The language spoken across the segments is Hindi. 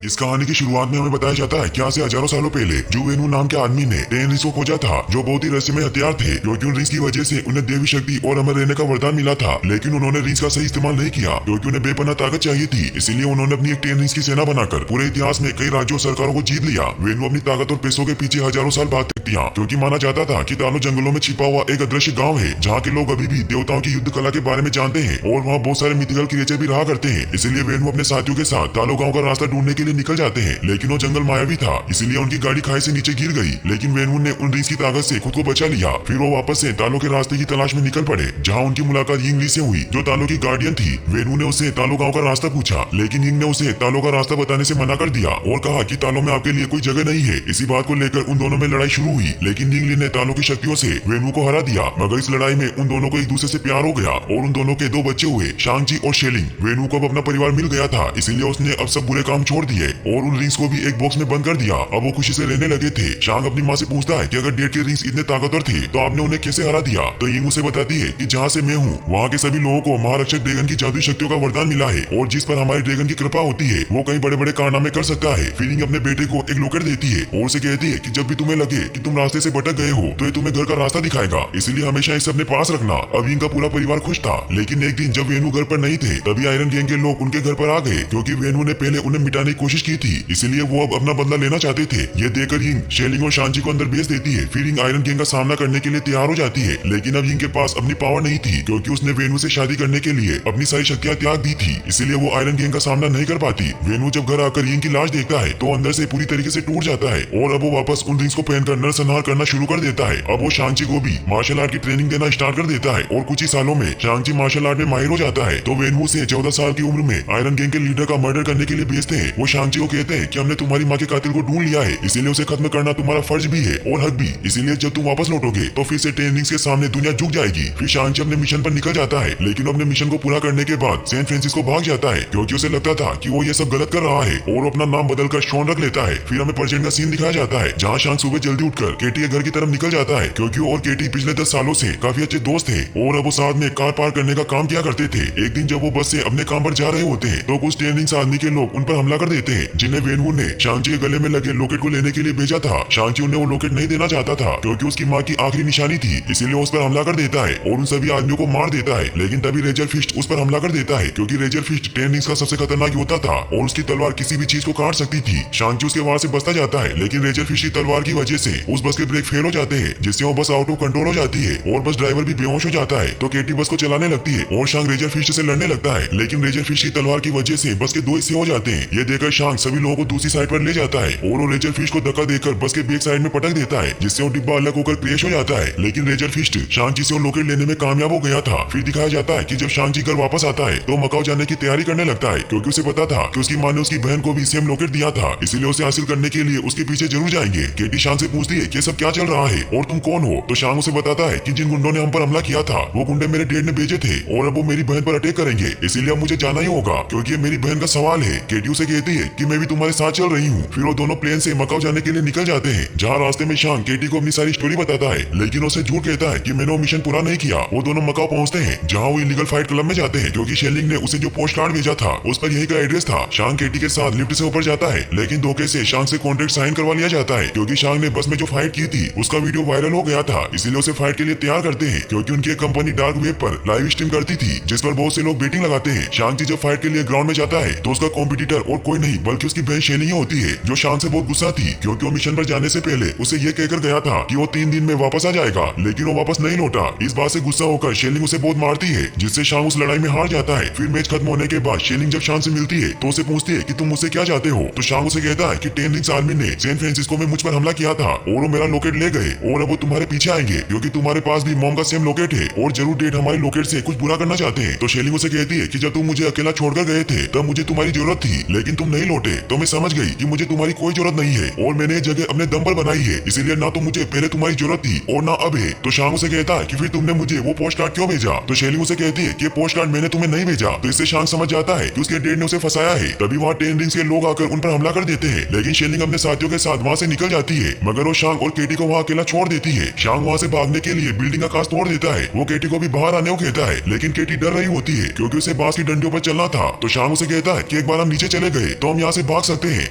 इस कहानी की शुरुआत में हमें बताया जाता है कि आज से हजारों सालों पहले जो वेनु नाम के आदमी ने 10 रिंग्स को खोजा था, जो बहुत ही रहस्यमय हथियार थे, क्योंकि उन रिंग्स की वजह से उन्हें देवी शक्ति और अमर रहने का वरदान मिला था। लेकिन उन्होंने रिंग्स का सही इस्तेमाल नहीं किया, क्योंकि उन्हें बेपनाह ताकत चाहिए थी। इसीलिए उन्होंने अपनी एक 10 रिंग्स की सेना बनाकर पूरे इतिहास में कई राज्यों और सरकारों को जीत लिया। वेनु अपनी ताकत और पैसों के पीछे हजारों साल भागते दिया, क्योंकि माना जाता था कि तालो जंगलों में छिपा हुआ एक अदृश्य गाँव है, जहाँ के लोग अभी भी देवताओं की युद्ध कला के बारे में जानते हैं और वहाँ बहुत सारे मिथिकल क्रिएचर भी रहा करते हैं। इसीलिए वेनु अपने साथियों के साथ तालो गाँव का रास्ता ढूंढने के लिए निकल जाते हैं। लेकिन वो जंगल मायावी था, इसीलिए उनकी गाड़ी खाई से नीचे गिर गई। लेकिन वेनु ने उन रिंग्स की ताकत से खुद को बचा लिया। फिर वो वापस से तालो के रास्ते की तलाश में निकल पड़े, जहाँ उनकी मुलाकात यिंग ली से हुई, जो तालो की गार्डियन थी। वेनु ने उससे तालो गांव का रास्ता पूछा, लेकिन यिंग ने उसे तालो का रास्ता बताने से मना कर दिया और कहा कि तालो में आपके लिए कोई जगह नहीं है। इसी बात को लेकर उन दोनों में लड़ाई शुरू हुई, लेकिन यिंग ली ने तालो की शक्तियों से वेनु को हरा दिया। मगर इस लड़ाई में उन दोनों को एक दूसरे से प्यार हो गया और उन दोनों के 2 बच्चे हुए, शांगची और शेलिंग। वेनु को अब अपना परिवार मिल गया था, इसीलिए उसने अब सब बुरे काम छोड़ दिए और उन रिंग्स को भी एक बॉक्स में बंद कर दिया। अब वो खुशी से रहने लगे थे। शांग अपनी माँ से पूछता है कि अगर डेड के रिंग्स इतने ताकतवर थे तो आपने उन्हें कैसे हरा दिया। तो यिंग उसे बताती है कि जहाँ से मैं हूँ वहाँ के सभी लोगों को महारक्षक ड्रैगन की जादुई शक्तियों का वरदान मिला है और जिस पर हमारे ड्रैगन की कृपा होती है वो कई बड़े बड़े कारनामे कर सकता है। फिर यिंग अपने बेटे को एक लॉकेट देती है और उसे कहती है कि जब भी तुम्हें लगे कि तुम रास्ते से भटक गए हो तो ये तुम्हें घर का रास्ता दिखाएगा, इसीलिए हमेशा इसे अपने पास रखना। अब यिंग का पूरा परिवार खुश था, लेकिन एक दिन जब वेनु घर पर नहीं थे तभी आयरन गैंग के लोग उनके घर पर आ गए, क्योंकि वेनु ने पहले उन्हें मिटाने की कोशिश की थी। इसीलिए वो अब अपना बदला लेना चाहते थे। ये देखकर यिंग शेलिंग और शांची को अंदर भेज देती है। फिर यिंग आयरन गैंग का सामना करने के लिए तैयार हो जाती है, लेकिन अब यिंग के पास अपनी पावर नहीं थी, क्योंकि उसने वेनु से शादी करने के लिए अपनी सारी शक्तियां त्याग दी थी। इसीलिए वो आयरन गैंग का सामना नहीं कर पाती। वेनु जब घर आकर यिंग की लाश देखता है तो अंदर से पूरी तरीके से टूट जाता है और अब वो वापस उन रिंग्स को पहनकर नरसंहार करना शुरू कर देता है। अब वो शांची को भी मार्शल आर्ट की ट्रेनिंग देना स्टार्ट कर देता है और कुछ ही सालों में शांची मार्शल आर्ट में माहिर हो जाता है। तो वेनु से 14 साल की उम्र में आयरन गैंग के लीडर का मर्डर करने के लिए भेजते हैं। वो शांची को कहते हैं कि हमने तुम्हारी माँ के कातिल को ढूंढ लिया है, इसीलिए उसे खत्म करना तुम्हारा फर्ज भी है और हक भी। इसीलिए जब तुम वापस लौटोगे तो फिर से 10 रिंग्स के सामने दुनिया झुक जाएगी। फिर शांची अपने मिशन पर निकल जाता है, लेकिन अपने मिशन को पूरा करने के बाद सैन फ्रांसिस्को भाग जाता है, क्योंकि उसे लगता था कि वो ये सब गलत कर रहा है और अपना नाम बदलकर शॉन रख लेता है। फिर हमें प्रेजेंट का सीन दिखाया जाता है, जहाँ शांग सुबह जल्दी उठकर केटी के घर की तरफ निकल जाता है, क्योंकि वो और केटी पिछले 10 सालों से काफी अच्छे दोस्त थे और अब वो साथ में कार पार करने का काम किया करते थे। एक दिन जब वो बस से अपने काम पर जा रहे होते हैं तो कुछ 10 रिंग्स आदमी के लोग उन पर हमला कर देते हैं, जिन्हें वेनु ने शांची के गले में लगे लॉकेट को लेने के लिए भेजा था। शांची उन्हें वो लॉकेट नहीं देना चाहता था, क्योंकि उसकी माँ की आखिरी निशानी थी, इसीलिए उस पर हमला कर देता है और उन सभी आदमियों को मार देता है। लेकिन तभी रेजर फिस्ट उस पर हमला कर देता है, क्योंकि रेजर फिस्ट 10 रिंग्स का सबसे खतरनाक योद्धा था और उसकी तलवार किसी भी चीज को काट सकती थी। शांची उसके वार से बचता जाता है, लेकिन रेजर फिस्ट की तलवार की वजह से उस बस के ब्रेक फेल हो जाते हैं, जिससे वो बस आउट ऑफ कंट्रोल हो जाती है और बस ड्राइवर भी बेहोश हो जाता है। तो केटी बस को चलाने लगती है और शांग रेजर फिस्ट से लड़ने लगता है, लेकिन रेजर फिस्ट की तलवार की वजह से बस के 2 हिस्से हो जाते हैं। ये देखकर शांग सभी लोगों को दूसरी साइड पर ले जाता है और वो रेजर फिस्ट को धक्का देकर बस के बैक साइड में पटक देता है, जिससे वो डिब्बा अलग होकर क्रैश हो जाता है। लेकिन रेजर फिस्ट शांची से वो लॉकेट लेने में कामयाब हो गया था। फिर दिखाया जाता है कि जब शांची घर वापस आता है तो मकाओ जाने की तैयारी करने लगता है, क्योंकि उसे पता था कि उसकी माँ ने उसकी बहन को भी सेम लॉकेट दिया था, इसीलिए उसे हासिल करने के लिए उसके पीछे जरूर जाएंगे। केटी शांग से पूछती है कि सब क्या चल रहा है और तुम कौन हो। तो शांग उसे बताता है कि जिन गुंडों ने हम पर हमला किया था वो गुंडे मेरे डैड ने भेजे थे और अब वो मेरी बहन पर अटैक करेंगे, इसीलिए अब मुझे जाना ही होगा, क्योंकि ये मेरी बहन का सवाल है। केटी उसे कहती है कि मैं भी तुम्हारे साथ चल रही हूँ। फिर वो दोनों प्लेन से मकाओ जाने के लिए निकल जाते हैं, जहाँ रास्ते में शांग केटी को अपनी सारी स्टोरी बताता है, लेकिन उसे झूठ कहता है कि मैंने वो मिशन पूरा नहीं किया। वो दोनों मकाओ पहुंचते हैं, जहाँ वो इलीगल फाइट क्लब में जाते हैं, क्योंकि शेलिंग ने उसे जो पोस्ट कार्ड भेजा था उस पर यही का एड्रेस था। शांग केटी के साथ लिफ्ट से ऊपर जाता है, लेकिन धोखे से शांग से कॉन्ट्रैक्ट साइन करवा लिया जाता है, क्योंकि शांग ने बस में जो फाइट की थी उसका वीडियो वायरल हो गया था, इसीलिए उसे फाइट के लिए तैयार करते हैं, क्योंकि उनकी एक कंपनी डार्क वेब पर लाइव स्ट्रीम करती थी, जिस पर बहुत से लोग बेटिंग लगाते हैं। शांग जी जब फाइट के लिए ग्राउंड में जाता है तो उसका कॉम्पिटिटर और कोई नहीं बल्कि उसकी बहन शेलिंग होती है, जो शांग से बहुत गुस्सा थी, क्योंकि वो मिशन पर जाने से पहले उसे ये कहकर गया था कि वो 3 दिन में वापस आ जाएगा, लेकिन वो वापस नहीं लौटा। इस बात से गुस्सा होकर शेलिंग उसे बहुत मारती है, जिससे शांग उस लड़ाई में हार जाता है। फिर मैच खत्म होने के बाद शेलिंग जब शांग से मिलती है तो उसे पूछती है कि तुम मुझसे क्या चाहते हो। तो शांग उसे कहता है कि 10 रिंग्स आर्मी ने सैन फ्रांसिस्को में मुझ पर हमला किया था और वो मेरा लॉकेट ले गए और अब वो तुम्हारे पीछे आएंगे, क्योंकि तुम्हारे पास भी मॉम का सेम लॉकेट है और जरूर डेट हमारे लॉकेट से कुछ बुरा करना चाहते हैं। तो शेलिंग उसे कहती है कि जब तुम मुझे अकेला छोड़कर गए थे तब मुझे तुम्हारी जरूरत थी, लेकिन तुम नहीं लौटे, तो मैं समझ गई कि मुझे तुम्हारी कोई जरूरत नहीं है और मैंने ये जगह अपने दम पर बनाई है, इसीलिए ना तो मुझे पहले तुम्हारी जरूरत थी और ना अब है। तो शांग उसे कहता है कि फिर तुमने मुझे वो पोस्ट कार्ड क्यों भेजा। तो शेलिंग उसे कहती है कि पोस्ट कार्ड मैंने तुम्हें नहीं भेजा। तो इससे शांग समझ जाता है कि उसके डेड ने उसे फंसाया है। तभी वहाँ 10 रिंग्स के लोग आकर उन पर हमला कर देते हैं, लेकिन शेलिंग अपने साथियों के साथ वहाँ से निकल जाती है, मगर वो शांग और केटी को वहाँ अकेला छोड़ देती है। शांग वहाँ से भागने के लिए बिल्डिंग का कांच तोड़ देता है। वो केटी को भी बाहर आने को कहता है, लेकिन केटी डर रही होती है, क्योंकि उसे बांस की डंडियों पर चलना था। तो शांग उसे कहता है कि एक बार हम नीचे चले गए तो हम यहाँ से भाग सकते हैं।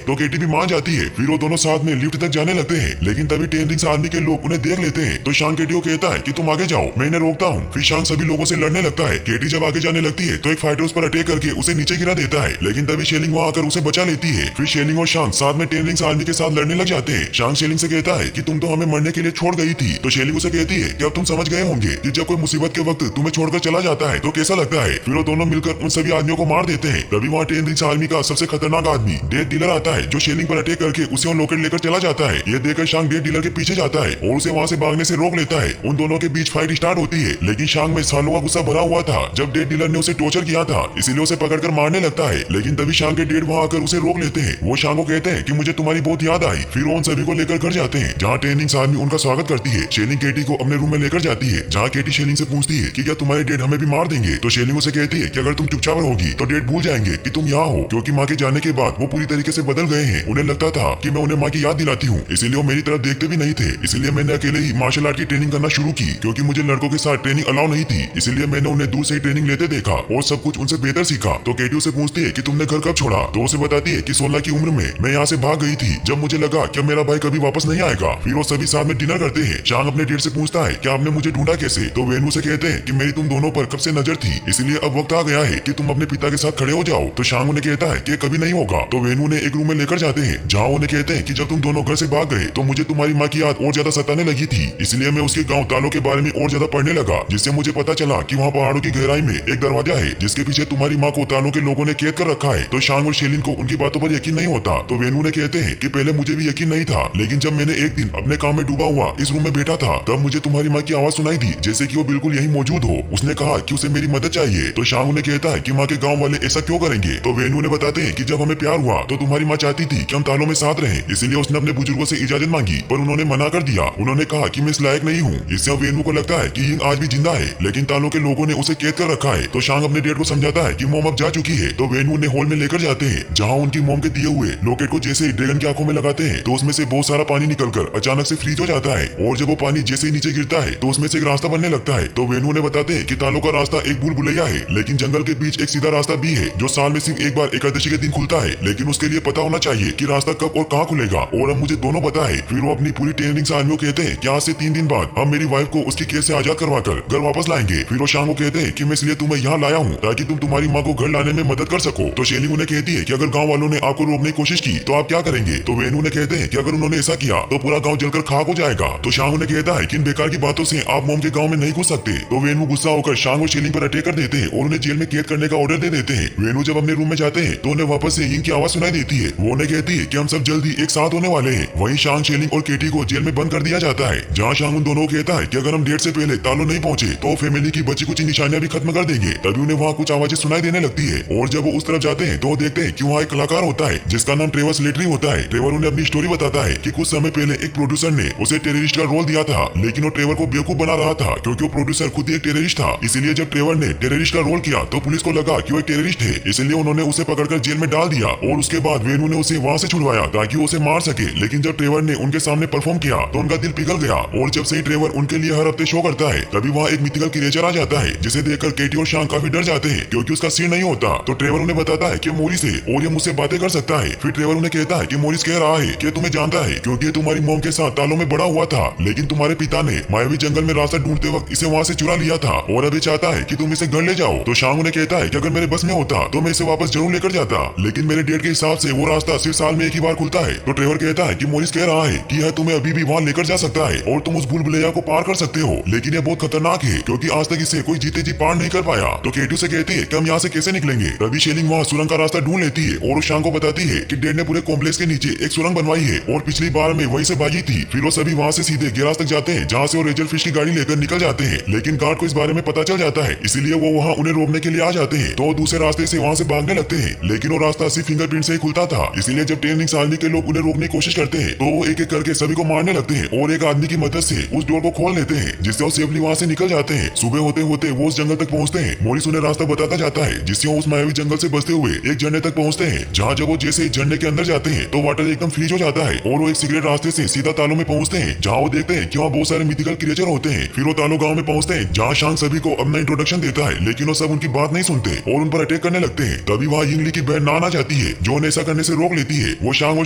तो केटी भी मान जाती है। फिर वो दोनों साथ में लिफ्ट तक जाने लगते हैं, लेकिन तभी टेन रिंग्स आर्मी के लोग उन्हें देख लेते हैं। तो शांग केटी को कहता है कि तुम आगे जाओ, मैं इन्हें रोकता हूँ। फिर शांग सभी लोगों से लड़ने लगता है। केटी जब आगे जाने लगती है तो एक फाइटर उस पर अटैक करके उसे नीचे गिरा देता है, लेकिन तभी शेलिंग वहाँ आकर उसे बचा लेती है। फिर शेलिंग और शांग साथ में टेन रिंग्स आर्मी के साथ लड़ने लग जाते हैं। शांग शेलिंग से कहता है कि तुम तो हमें मरने के लिए छोड़ गई थी। तो शेलिंग उसे कहती है कि अब तुम समझ गए होंगे कि जब कोई मुसीबत के वक्त तुम्हें छोड़कर चला जाता है तो कैसा लगता है। फिर वो दोनों मिलकर उन सभी आदमियों को मार देते हैं। तभी वहाँ टेन रिंग्स आर्मी का सबसे खतरनाक आदमी डेथ डीलर आता है, जो शेलिंग पर अटैक करके उसे और लॉकेट लेकर चला जाता है। ये देखकर शांग डेथ डीलर के पीछे जाता है और उसे वहाँ से भागने से रोक लेता है। उन दोनों के बीच फाइट स्टार्ट होती है, लेकिन शांग में सालों का गुस्सा भरा हुआ था जब डेथ डीलर ने उसे टॉर्चर किया था, इसीलिए उसे पकड़कर मारने लगता है। लेकिन तभी शांग के डेड वहाँ आकर उसे रोक लेते हैं। वो शांग को कहते हैं कि मुझे तुम्हारी बहुत याद आई। फिर वो उन सभी को लेकर घर जाते हैं, जहाँ टेन रिंग्स आर्मी उनका स्वागत करती है। शेलिंग केटी को अपने रूम में लेकर जाती है, जहाँ केटी शेलिंग से पूछती है कि क्या तुम्हारे डेड हमें भी मार देंगे। तो शेलिंग उसे कहती है कि अगर तुम चुपचाप रहोगी तो डेड भूल जाएंगे कि तुम यहाँ हो, क्योंकि माँ के जाने के बाद वो पूरी तरीके से बदल गए हैं। उन्हें लगता था कि मैं उन्हें माँ की याद दिलाती हूँ, इसीलिए वो मेरी तरफ देखते भी नहीं थे। इसलिए मैंने अकेले ही मार्शल आर्ट की ट्रेनिंग करना शुरू की, क्योंकि मुझे लड़कों के साथ ट्रेनिंग अलाउ नहीं थी। इसलिए मैंने उन्हें दूर से ही ट्रेनिंग लेते देखा और सब कुछ उनसे बेहतर सीखा। तो केटी उसे पूछती है कि तुमने घर कब छोड़ा। तो उसे बताती है कि 16 की उम्र में मैं यहाँ से भाग गई थी, जब मुझे लगा कि मेरा भाई कभी वापस नहीं आएगा। फिर वो सभी साथ में डिनर करते हैं। शांग अपने डेड से पूछता है कि आपने मुझे ढूंढा कैसे। तो वेनू से कहते हैं कि मेरी तुम दोनों पर कब से नजर थी, इसलिए अब वक्त आ गया है कि तुम अपने पिता के साथ खड़े हो जाओ। तो शांग उन्हें कहता है कि कभी नहीं होगा। तो वेनू ने एक रूम में लेकर जाते हैं, जहाँ उन्हें कहते हैं कि जब तुम दोनों घर से भाग गए तो मुझे तुम्हारी माँ की याद और ज्यादा सताने लगी थी, इसलिए मैं उसके गाँव तालों के बारे में और ज्यादा पढ़ने लगा, जिससे मुझे पता चला कि वहाँ पहाड़ों की गहराई में एक दरवाजा है जिसके पीछे तुम्हारी माँ को तालों के लोगों ने कैद कर रखा है। तो शांग और शेलिन को उनकी बातों पर यकीन नहीं होता। तो वेनू ने कहते हैं कि पहले मुझे भी यकीन नहीं था, लेकिन जब मैंने एक दिन अपने काम में डूबा हुआ इस रूम में बैठा था, तब मुझे तुम्हारी माँ की आवाज सुनाई दी, जैसे कि वो बिल्कुल यही मौजूद हो। उसने कहा कि उसे मेरी मदद चाहिए। तो शांग उन्हें कहता है कि माँ के गाँव वाले ऐसा क्यों करेंगे। तो वेनू ने बताते हैं कि जब हमें प्यार हुआ तो तुम्हारी माँ चाहती थी कि हम तालों में साथ रहें, इसीलिए उसने अपने बुजुर्गों से इजाजत मांगी, पर उन्होंने मना कर दिया। उन्होंने कहा कि मैं इस लायक नहीं हूँ। इससे अब वेनू को लगता है कि यिंग आज भी जिंदा है, लेकिन तालों के लोगों ने उसे कैद कर रखा है। तो शांग अपने डेड को समझाता है कि मोम अब जा चुकी है। तो वेनू उन्हें हॉल में लेकर जाते हैं, जहाँ उनकी मोम के दिए हुए लॉकेट को जैसे ड्रैगन की आंखों में लगाते हैं तो उसमें से बहुत सारा पानी निकलकर अचानक से फ्रीज हो जाता है, और जब वो पानी जैसे ही नीचे गिरता है तो उसमें से एक रास्ता बनने लगता है। तो वेनू ने बताते हैं कि तालों का रास्ता एक भूल भुलैया है, लेकिन जंगल के बीच एक सीधा रास्ता भी है जो साल में सिर्फ एक बार एकादशी के दिन खुलता है, लेकिन उसके लिए पता होना चाहिए कि रास्ता कब और कहाँ खुलेगा, और अब मुझे दोनों पता है। फिर वो अपनी पूरी टेन रिंग्स आर्मी को कहते हैं कि आज से 3 दिन बाद हम मेरी वाइफ को उसकी केस से आजाद करवाकर घर वापस लाएंगे। फिर वो शांग को कहते हैं कि मैं इसलिए तुम्हें यहाँ लाया हूँ ताकि तुम तुम्हारी माँ को घर लाने में मदद कर सको। तो शेलिंग उन्हें कहती है कि अगर गाँव वालों ने आपको रोकने की कोशिश की तो आप क्या करेंगे। तो वेनू ने कहते हैं कि अगर उन्होंने ऐसा किया तो पूरा गाँव जलकर खाक हो जाएगा। तो शांग उन्हें कहता है कि इन बेकार की बातों से आप मोम के गाँव में नहीं घुस सकते। तो वेनू गुस्सा होकर शांग और शेलिंग पर अटैक कर देते हैं और उन्हें जेल में कैद करने का ऑर्डर दे देते हैं। वेनू जब अपने रूम में जाते हैं तो उन्हें वापस से यिंग की आवाज सुनाई देती है। वो उन्हें कहती है कि हम सब जल्दी एक साथ होने वाले हैं। वहीं शांग, शेलिंग और केटी को जेल में बंद कर दिया जाता है, जहाँ शांग उन दोनों को कहता है कि अगर हम डेट से पहले तालों नहीं पहुंचे तो फैमिली की बची कुछ निशानियां भी खत्म कर देंगे। तभी उन्हें वहाँ कुछ आवाजें सुनाई देने लगती है, और जब वो उस तरफ जाते हैं तो वो देखते हैं कि वहाँ एक कलाकार होता है जिसका नाम ट्रेवर स्लेटरी होता है। ट्रेवर उन्हें अपनी स्टोरी बताता है कि कुछ समय पहले एक प्रोड्यूसर ने उसे टेररिस्ट का रोल दिया था, लेकिन वो ट्रेवर को बेवकूफ बना रहा था क्योंकि वो प्रोड्यूसर खुद ही एक टेररिस्ट था। इसीलिए जब ट्रेवर ने टेररिस्ट का रोल किया तो पुलिस को लगा कि वो एक टेररिस्ट है, इसलिए उन्होंने उसे पकड़कर जेल में डाल दिया, और उसके बाद वेनू ने उसे वहाँ से छुड़वाया ताकि वो उसे मार सके। लेकिन जब ट्रेवर ने उनके सामने परफॉर्म किया तो उनका दिल पिघल गया, और जब से ही ट्रेवर उनके लिए हर हफ्ते शो करता है तभी वहाँ एक मिथिकल क्रिएचर आ जाता है, जिसे देखकर केटी और शांग काफी डर जाते हैं क्योंकि उसका सिर नहीं होता। तो ट्रेवर उन्हें बताता है कि मोरिस है और ये मुझसे बातें कर सकता है। फिर ट्रेवर उन्हें कहता है कि मोरिस कह रहा है कि तुम्हें जानता है क्योंकि तुम्हारी मॉम के साथ तालों में बड़ा हुआ था, लेकिन तुम्हारे पिता ने मायावी जंगल में रास्ता ढूंढते वक्त इसे वहाँ से चुरा लिया था, और अभी चाहता है कि तुम इसे घर ले जाओ। तो शांग उन्हें कहता है कि अगर मेरे बस में होता तो मैं इसे वापस जरूर लेकर जाता, लेकिन मेरे डेट के हिसाब से वो रास्ता सिर्फ साल में एक ही बार खुलता है। तो ट्रेवर कहता है कि मोरिस कह रहा है कि यह तुम्हें अभी भी वहाँ लेकर जा सकता है और तुम उस भूल भुलैया को पार कर सकते हो, लेकिन यह बहुत खतरनाक है क्योंकि आज तक इसे कोई जीते जी पार नहीं कर पाया। तो केटी से कहती है कि हम यहाँ से कैसे निकलेंगे। तभी शेलिंग वहाँ सुरंग का रास्ता ढूंढ लेती है और उस शांग को बताती है कि डेड ने पूरे कॉम्प्लेक्स के नीचे एक सुरंग बनवाई है और पिछली बार में वहीं से भागी थी। फिर वो सभी वहाँ से सीधे गैराज तक जाते हैं, जहाँ से वो रेजर फिश की गाड़ी लेकर निकल जाते हैं, लेकिन गार्ड को इस बारे में पता चल जाता है, इसीलिए वो वहाँ उन्हें रोकने के लिए आ जाते हैं। तो दूसरे रास्ते से वहाँ से भागने लगते हैं, लेकिन वो रास्ता सिर्फ फिंगरप्रिंट से ही खुलता था, इसलिए जब टेन रिंग्स आर्मी के लोग उन्हें रोकने की कोशिश करते हैं तो वो एक एक करके सभी को मारने लगते हैं और एक आदमी की मदद से उस डोर को खोल लेते हैं, जिससे वो सेफली वहाँ से निकल जाते हैं। सुबह होते होते वो उस जंगल तक पहुँचते हैं। मोरिस उन्हें रास्ता बताता जाता है, जिससे वो उस मायावी जंगल से बचते हुए एक झरने तक पहुँचते हैं, जहाँ जब वो जैसे झरने के अंदर जाते हैं तो वाटर एकदम फ्रीज हो जाता है और वो एक सीक्रेट रास्ते से सीधा तालों में पहुँचते हैं, जहाँ वो देखते हैं कि वहाँ बहुत सारे मिथिकल क्रिएचर होते हैं। फिर वो तालो गाँव में पहुँचते हैं, जहाँ शांग सभी को अपना इंट्रोडक्शन देता है, लेकिन वो सब उनकी बात नहीं सुनते और उन पर अटैक करने लगते हैं। तभी वहाँ यिंग ली की बहन नान आ जाती बताती है जो उन्हें ऐसा करने से रोक लेती है। वो शांग और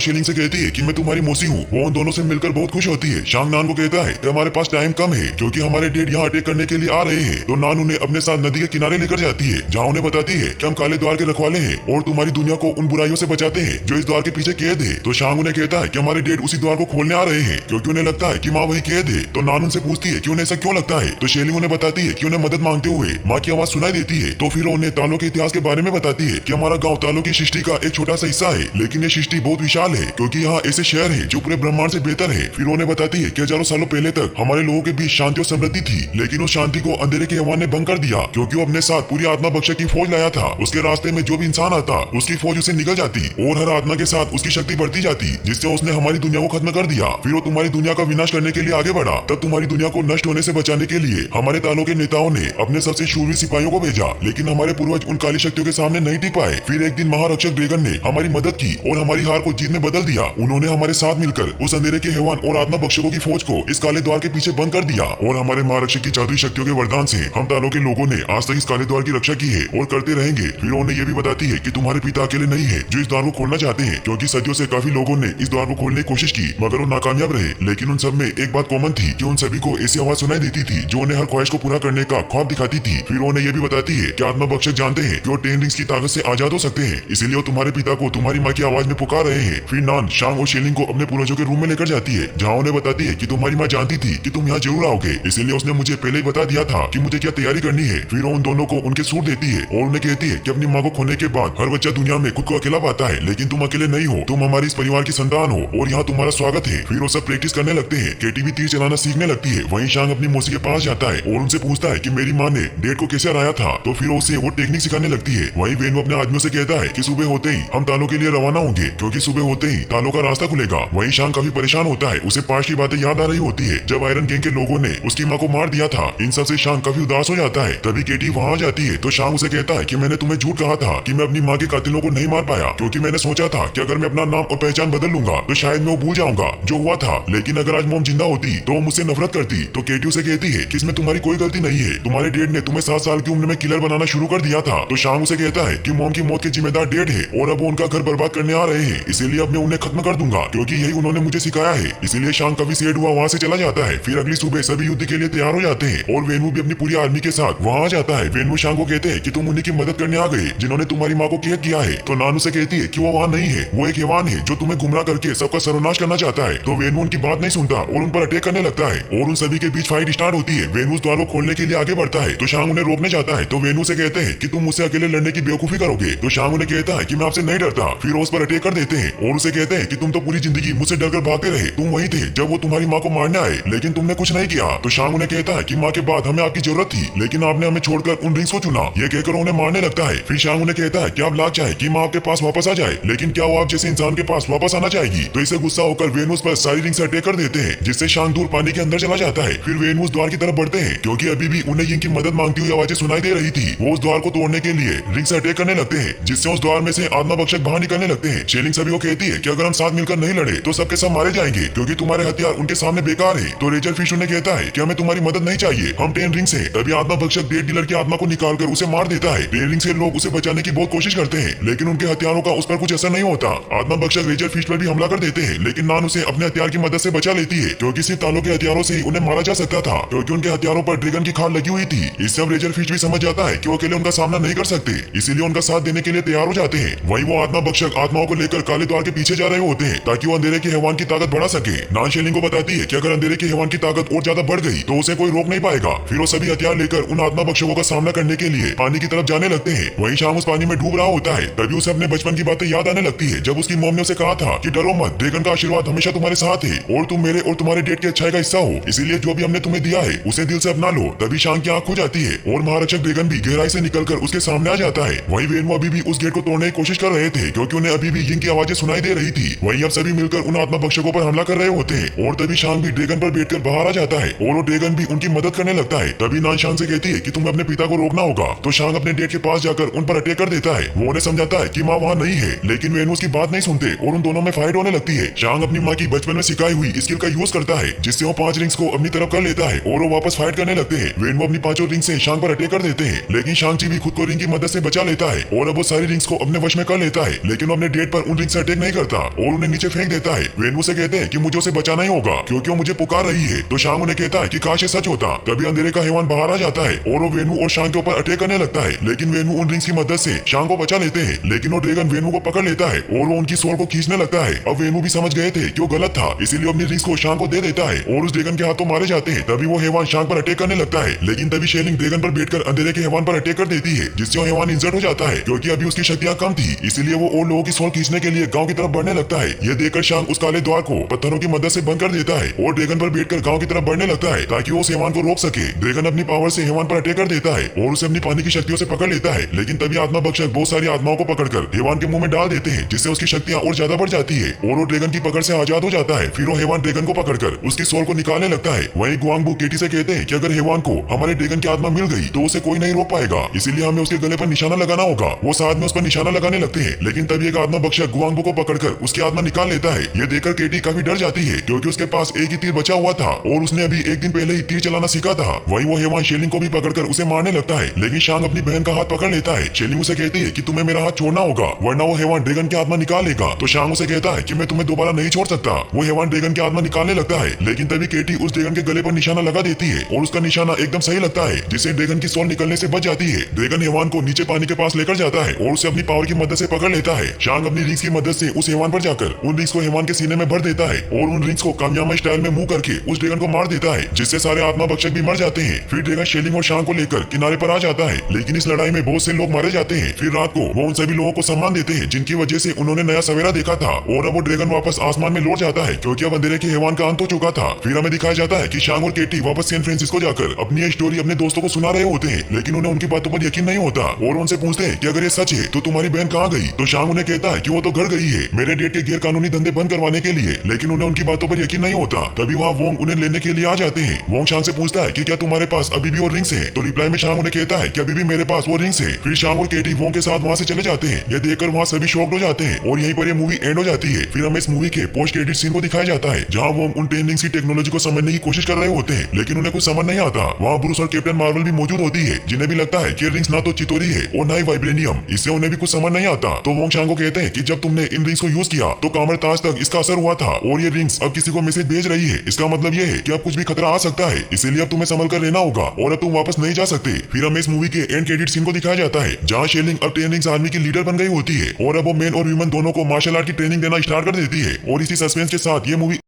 शेलिंग से कहती है कि मैं तुम्हारी मौसी हूँ। वो उन दोनों से मिलकर बहुत खुश होती है। शांग नान को कहता है कि हमारे पास टाइम कम है क्योंकि हमारे डेड यहाँ अटैक करने के लिए आ रहे हैं। तो नान उन्हें अपने साथ नदी के किनारे लेकर जाती है जहाँ उन्हें बताती है कि हम काले द्वार के रखवाले हैं और तुम्हारी दुनिया को उन बुराइयों से बचाते हैं जो इस द्वार के पीछे कैद है। तो शांग उन्हें कहता है कि हमारे डेड उसी द्वार को खोलने आ रहे हैं क्योंकि उन्हें लगता है कि माँ वही कैद है। तो नान उनसे पूछती है कि उन्हें ऐसा क्यों लगता है। तो शेलिंग उन्हें बताती है कि उन्हें मदद मांगते हुए माँ की आवाज सुनाई देती है। तो फिर उन्हें तालों के इतिहास के बारे में बताती है कि हमारा गाँव तालों की सृष्टि का एक छोटा सा हिस्सा है, लेकिन ये सृष्टि बहुत विशाल है क्योंकि यहाँ ऐसे शहर है जो पूरे ब्रह्मांड से बेहतर है। फिर उन्हें बताती है कि हजारों सालों पहले तक हमारे लोगों के बीच शांति और समृद्धि थी, लेकिन उस शांति को अंधेरे के हैवान ने भंग कर दिया क्योंकि वो अपने साथ पूरी आत्मा बख्शक की फौज लाया था। उसके रास्ते में जो भी इंसान आता उसकी फौज उसे निकल जाती और हर आत्मा के साथ उसकी शक्ति बढ़ती जाती, जिससे उसने हमारी दुनिया को खत्म कर दिया। फिर वो तुम्हारी दुनिया का विनाश करने के लिए आगे बढ़ा। तब तुम्हारी दुनिया को नष्ट होने से बचाने के लिए हमारे तालों के नेताओं ने अपने सबसे शूरवीर सिपाहियों को भेजा, लेकिन हमारे पूर्वज उन काली शक्तियों के सामने नहीं टिक पाए। फिर एक दिन महारक्षक ड्रैगन ने हमारी मदद की और हमारी हार को जीत में बदल दिया। उन्होंने हमारे साथ मिलकर उस अंधेरे के हैवान और आत्मा बख्शकों की फौज को इस काले द्वार के पीछे बंद कर दिया और हमारे महारक्षक की जादुई शक्तियों के वरदान से हम तालों के लोगों ने आज तक इस काले द्वार की रक्षा की है और करते रहेंगे। फिर उन्हें ये भी बताती है कि तुम्हारे पिता अकेले नहीं है जो इस द्वार को खोलना चाहते हैं, क्योंकि सदियों से काफी लोगों ने इस द्वार को खोलने की कोशिश की मगर वो नाकामयाब रहे। लेकिन उन सब में एक बात कॉमन थी कि उन सभी को ऐसी आवाज सुनाई देती थी जो उन्हें हर ख्वाहिश को पूरा करने का ख्वाब दिखाती थी। फिर उन्हें ये भी बताती है कि आत्मा बख्शक जानते हैं कि वो 10 रिंग्स की ताकत से आजाद हो सकते हैं, इसीलिए वो तुम्हारे पिता को तुम्हारी माँ की आवाज में पुकार रहे हैं। फिर नान शांग और शेलिंग को अपने पूर्वजों के रूम में लेकर जाती है जहाँ उन्हें बताती है कि तुम्हारी माँ जानती थी कि तुम यहाँ जरूर आओगे, इसीलिए उसने मुझे पहले ही बता दिया था कि मुझे क्या तैयारी करनी है। फिर उन दोनों को उनके सूट देती है और उन्हें कहती है कि अपनी माँ को खोने के बाद हर बच्चा दुनिया में खुद को अकेला पाता है, लेकिन तुम अकेले नहीं हो, तुम हमारे इस परिवार की संतान हो और यहाँ तुम्हारा स्वागत है। फिर वो सब प्रैक्टिस करने लगते हैं। केटी भी तीर चलाना सीखने लगती है। वहीं शांग अपनी मौसी के पास जाता है और उनसे पूछता है कि मेरी माँ ने डेड को कैसे हराया था। तो फिर उसे वो टेक्निक सिखाने लगती है। वहीं वेनु अपने आदमियों से कहता है कि सुबह होते ही हम तालों के लिए रवाना होंगे क्योंकि सुबह होते ही तालों का रास्ता खुलेगा। वहीं शांग काफी परेशान होता है। उसे पास्ट की बातें याद आ रही होती है जब आयरन गैंग के लोगों ने उसकी माँ को मार दिया था। इन सब से शांग काफी उदास हो जाता है। तभी केटी वहाँ जाती है तो शांग उसे कहता है कि मैंने तुम्हें झूठ कहा था कि मैं अपनी माँ के कातिलों को नहीं मार पाया क्योंकि मैंने सोचा था कि अगर मैं अपना नाम और पहचान बदल लूंगा तो शायद मैं वो भूल जाऊंगा जो हुआ था, लेकिन अगर आज मॉम जिंदा होती तो वो मुझसे नफरत करती। तो केटी उसे कहती है कि इसमें तुम्हारी कोई गलती नहीं है, तुम्हारे डेड ने तुम्हें 7 साल की उम्र में किलर बनाना शुरू कर दिया था। तो शांग उसे कहता है कि मॉम की मौत के जिम्मेदार डेड है और अब वो उनका घर बर्बाद करने आ रहे हैं, इसीलिए अब मैं उन्हें खत्म कर दूंगा क्योंकि यही उन्होंने मुझे सिखाया है। इसीलिए शांग काफी सेड हुआ वहाँ से चला जाता है। फिर अगली सुबह सभी युद्ध के लिए तैयार हो जाते हैं और वेनु भी अपनी पूरी आर्मी के साथ वहाँ जाता है। वेनु शांग को कहते हैं कि तुम उन्हीं की मदद करने आ गए जिन्होंने तुम्हारी माँ को कैद किया है। तो नानू से कहती है कि वो वहाँ नहीं है, वो एक हैवान है जो तुम्हें गुमराह करके सबका सर्वनाश करना चाहता है। तो वेनु उनकी बात नहीं सुनता और उन पर अटैक करने लगता है और उन सभी के बीच फाइट स्टार्ट होती है। वेनु उस द्वार को खोलने के लिए आगे बढ़ता है तो शांग उन्हें रोकने जाता है। तो वेनु से कहते हैं कि तुम मुझसे अकेले लड़ने की बेवकूफी करोगे। तो शांग उन्हें कहता है कि मैं आपसे नहीं डरता। फिर उस पर अटैक कर देते हैं और उसे कहते हैं कि तुम तो पूरी जिंदगी मुझसे डरकर भागते रहे, तुम वही थे जब वो तुम्हारी माँ को मारने आए लेकिन तुमने कुछ नहीं किया। तो शांग उन्हें कहता है कि माँ के बाद हमें आपकी जरूरत थी लेकिन आपने हमें छोड़कर उन रिंग्स को चुना। ये कहकर उन्हें मारने लगता है। फिर शांग उन्हें कहता है कि आप लाख चाहे कि माँ आपके पास वापस आ जाए, लेकिन क्या वो आप जैसे इंसान के पास वापस आना चाहेगी। तो इसे गुस्सा होकर वेनुस पर सारी रिंग से अटैक कर देते हैं जिससे शांग दूर पानी के अंदर चला जाता है। फिर वेनुस द्वार की तरफ बढ़ते हैं क्योंकि अभी भी उन्हें यिंग की मदद मांगती हुई आवाजें सुनाई दे रही थी। वो उस द्वार को तोड़ने के लिए रिंग से अटैक करने लगते हैं जिससे उस द्वार में से आत्मा बख्शक बाहर निकलने लगते हैं। शेलिंग सभी को कहती है कि अगर हम साथ मिलकर नहीं लड़े तो सबके सब मारे जाएंगे क्योंकि तुम्हारे हथियार उनके सामने बेकार है। तो रेचल फिश उन्हें कहता है कि हमें तुम्हारी मदद नहीं चाहिए, हम 10 रिंग से। तभी आत्मा बख्शक डेड डीलर की आत्मा को निकालकर उसे मार देता है। 10 रिंग से लोग उसे बचाने की बहुत कोशिश करते हैं लेकिन उनके हथियारों का उस पर कुछ असर नहीं होता। आत्मा बख्शक रेचल फिश पर भी हमला कर देते हैं लेकिन नान उसे अपने हथियार की मदद से बचा लेती है क्योंकि सिर्फ तालों के हथियारों से ही उन्हें मारा जा सकता था क्योंकि उनके हथियारों पर ड्रैगन की खाल लगी हुई थी। इससे अब रेचल फिश भी समझ जाता है कि वो अकेले उनका सामना नहीं कर सकते, इसीलिए उनका साथ देने के लिए तैयार हो जाते हैं। वहीं वो आत्मा बख्शक आत्माओं को लेकर काले द्वार के पीछे जा रहे होते हैं ताकि वो अंधेरे के हैवान की ताकत बढ़ा सके। नान शेलिंग को बताती है कि अगर अंधेरे के हैवान की ताकत और ज्यादा बढ़ गई तो उसे कोई रोक नहीं पाएगा। फिर वो सभी हथियार लेकर उन आत्मा बख्शकों का सामना करने के लिए पानी की तरफ जाने लगते हैं। वहीं शाम उस पानी में डूब रहा होता है तभी उसे अपने बचपन की बातें याद आने लगती है जब उसकी मॉम ने उसे कहा था कि डरो मत, ड्रैगन का आशीर्वाद हमेशा तुम्हारे साथ है और तुम मेरे और तुम्हारे डेड की अच्छाई का हिस्सा हो, इसीलिए जो भी हमने तुम्हें दिया है उसे दिल से अपना लो। तभी शांग की आंख खुल जाती है और महारक्षक ड्रैगन भी गहराई से निकलकर उसके सामने आ जाता है। वहीं वेनु अभी भी उस गेट को तोड़ने की कोशिश कर रहे थे क्योंकि उन्हें अभी भी यिंग की आवाजें सुनाई दे रही थी। वहीं अब सभी मिलकर उन आत्मा बख्शकों पर हमला कर रहे होते हैं और तभी शांग भी ड्रैगन पर बैठकर बाहर आ जाता है और वो ड्रैगन भी उनकी मदद करने लगता है। तभी नान शांग से कहती है कि तुम्हें अपने पिता को रोकना होगा। तो शांग अपने डेड के पास जाकर उन पर अटैक कर देता है। वो उन्हें समझाता है कि माँ वहाँ नहीं है लेकिन वेनु उसकी बात नहीं सुनते और उन दोनों में फाइट होने लगती है। शांग अपनी माँ की बचपन में सिखाई हुई स्किल का यूज करता है जिससे वो 5 रिंग्स को अपनी तरफ कर लेता है और वो वापस फाइट करने लगते हैं। वेनु अपनी 5 रिंग से शांग पर अटैक कर देते हैं लेकिन शांग जी भी खुद को रिंग की मदद से बचा लेता है और अब वो सारी रिंग्स को अपने वश में कर लेता है, लेकिन वो अपने डेट पर उन रिंग से अटैक नहीं करता और उन्हें नीचे फेंक देता है। वेनू से कहते हैं कि मुझे उसे बचाना ही होगा क्योंकि वो मुझे पुकार रही है। तो शांग उन्हें कहता है कि काश ये सच होता। तभी अंधेरे का हैवान बाहर आ जाता है और वो वेनू और शांग के ऊपर अटैक करने लगता है, लेकिन वेनू उन रिंग्स की मदद से शांग को बचा लेते हैं। लेकिन वो ड्रैगन वेनू को पकड़ लेता है और वो उनकी सोल को खींचने लगता है। अब वेनू भी समझ गए थे कि वो गलत था, इसीलिए अपनी रिंग्स को शांग को दे देता है और उस ड्रैगन के हाथों मारे जाते हैं। तभी वो हैवान शांग पर अटैक करने लगता है, लेकिन तभी शेलिंग ड्रैगन पर बैठकर अंधेरे के हैवान पर अटैक कर देती है, जिससे वो हैवान इंजर्ड हो जाता है क्योंकि अभी उसकी शक्तियां कम थी। इसीलिए वो और लोगों की सोल खींचने के लिए गांव की तरफ बढ़ने लगता है। यह देखकर शांग उस काले द्वार को पत्थरों की मदद से बंद कर देता है और ड्रैगन पर बैठकर गांव की तरफ बढ़ने लगता है ताकि वो उस हैवान को रोक सके। ड्रैगन अपनी पावर से हैवान पर अटैक कर देता है और उसे अपनी पानी की शक्तियों से पकड़ लेता है, लेकिन तभी आत्मा भक्षक बहुत सारी आत्माओं को पकड़कर हैवान के मुंह में डाल देते हैं, जिससे उसकी शक्तियां और ज्यादा बढ़ जाती है और वो ड्रैगन की पकड़ से आजाद हो जाता है। फिर वो हैवान ड्रैगन को पकड़कर उसकी सोल को निकालने लगता है। वहीं गुआंगबू केटी से कहते हैं कि अगर हैवान को हमारे ड्रैगन की आत्मा मिल गई तो उसे कोई नहीं रोक पाएगा, इसीलिए हमें उसके गले पर निशाना लगाना होगा। वो साथ में उस पर निशाना लगाने लगते हैं, लेकिन तभी एक आत्मा भक्षक गुआंगबू को पकड़कर उसकी आत्मा निकाल लेता है। ये देखकर केटी काफी डर जाती है क्योंकि उसके पास एक ही तीर बचा हुआ था और उसने अभी एक दिन पहले ही तीर चलाना सीखा था। वहीं वो हैवान शेलिंग को भी पकड़कर उसे मारने लगता है, लेकिन शांग अपनी बहन का हाथ पकड़ लेता है। शेलिंग उसे कहती है कि तुम्हें मेरा हाथ छोड़ना होगा वरना वो हैवान ड्रैगन की आत्मा निकाल लेगा। तो शांग उसे कहता है कि मैं तुम्हें दोबारा नहीं छोड़ सकता। वो हैवान ड्रैगन की आत्मा निकालने लगता है, लेकिन तभी केटी उस ड्रैगन के गले पर निशाना लगा देती है और उसका निशाना एकदम सही लगता है, जिससे ड्रैगन की सोल निकलने से बच जाती है। ड्रैगन हैवान को नीचे पानी के पास लेकर जाता है और उसे अपनी पावर की मदद से पकड़ लेता है। शांग अपनी रिंग्स की मदद से उस हैवान पर जाकर उन रिंग्स को हैवान के सीने में भर देता है और उन रिंग्स को कामयाबी स्टाइल में मुंह करके उस ड्रैगन को मार देता है, जिससे सारे आत्मा भक्षक भी मर जाते हैं। फिर ड्रैगन शेलिंग और शांग को लेकर किनारे पर आ जाता है, लेकिन इस लड़ाई में बहुत से लोग मारे जाते हैं। फिर रात को वो उन सभी लोगों को सम्मान देते हैं जिनकी वजह से उन्होंने नया सवेरा देखा था और अब वो ड्रैगन वापस आसमान में लौट जाता है क्योंकि अब अंधेरे के हैवान का अंत हो चुका था। फिर हमें दिखाया जाता है कि शांग और केटी वापस सैन फ्रांसिस्को जाकर अपनी ये स्टोरी अपने दोस्तों को सुना रहे होते हैं, लेकिन उन्हें उनकी बातों पर यकीन नहीं होता और उनसे पूछते हैं कि अगर ये सच है तो तुम्हारी बहन कहाँ गई। तो शांग उन्हें कहता है कि वो तो घर गई है मेरे डेट के गैर कानूनी धंधे बंद करवाने के लिए, लेकिन उन्हें उनकी बातों पर यकीन नहीं होता। तभी वहाँ वोंग उन्हें लेने के लिए आ जाते हैं। वोंग शांग से पूछता है कि क्या तुम्हारे पास अभी भी वो रिंग्स है। तो रिप्लाई में शांग उन्हें कहता है कि अभी भी मेरे पास वो रिंग्स है। फिर शांग और केटी वोंग के साथ वहाँ से चले जाते हैं। यह देखकर वहाँ सभी शॉक्ड हो जाते हैं और यहीं पर यह मूवी एंड हो जाती है। फिर हमें इस मूवी के पोस्ट क्रेडिट सीन को दिखाया जाता है जहाँ वोंग उन 10 रिंग्स की टेक्नोलॉजी को समझने की कोशिश कर रहे होते हैं, लेकिन उन्हें कुछ समझ नहीं आता। वहाँ ब्रूस और कैप्टन मार्वल भी मौजूद होती है जिन्हें भी लगता है कि रिंग्स ना तो चितोरी है और ना ही वाइब्रेनियम, इससे उन्हें भी कुछ समझ नहीं आता। तो वोंग शांग को कहते हैं कि जब तुमने इन रिंग्स को यूज किया तो कामर ताज तक इसका असर हुआ था और ये रिंग्स अब किसी को मैसेज भेज रही है। इसका मतलब ये है कि अब कुछ भी खतरा आ सकता है, इसीलिए अब तुम्हें संभल कर रहना होगा और अब तुम वापस नहीं जा सकते। फिर हमें इस मूवी के एंड क्रेडिट सीन को दिखाया जाता है जहाँ शेलिंग अब 10 रिंग्स आर्मी की लीडर बन गई होती है और अब वो मेन और वीमेन दोनों को मार्शल आर्ट की ट्रेनिंग देना स्टार्ट कर देती है। और इसी सस्पेंस के साथ ये मूवी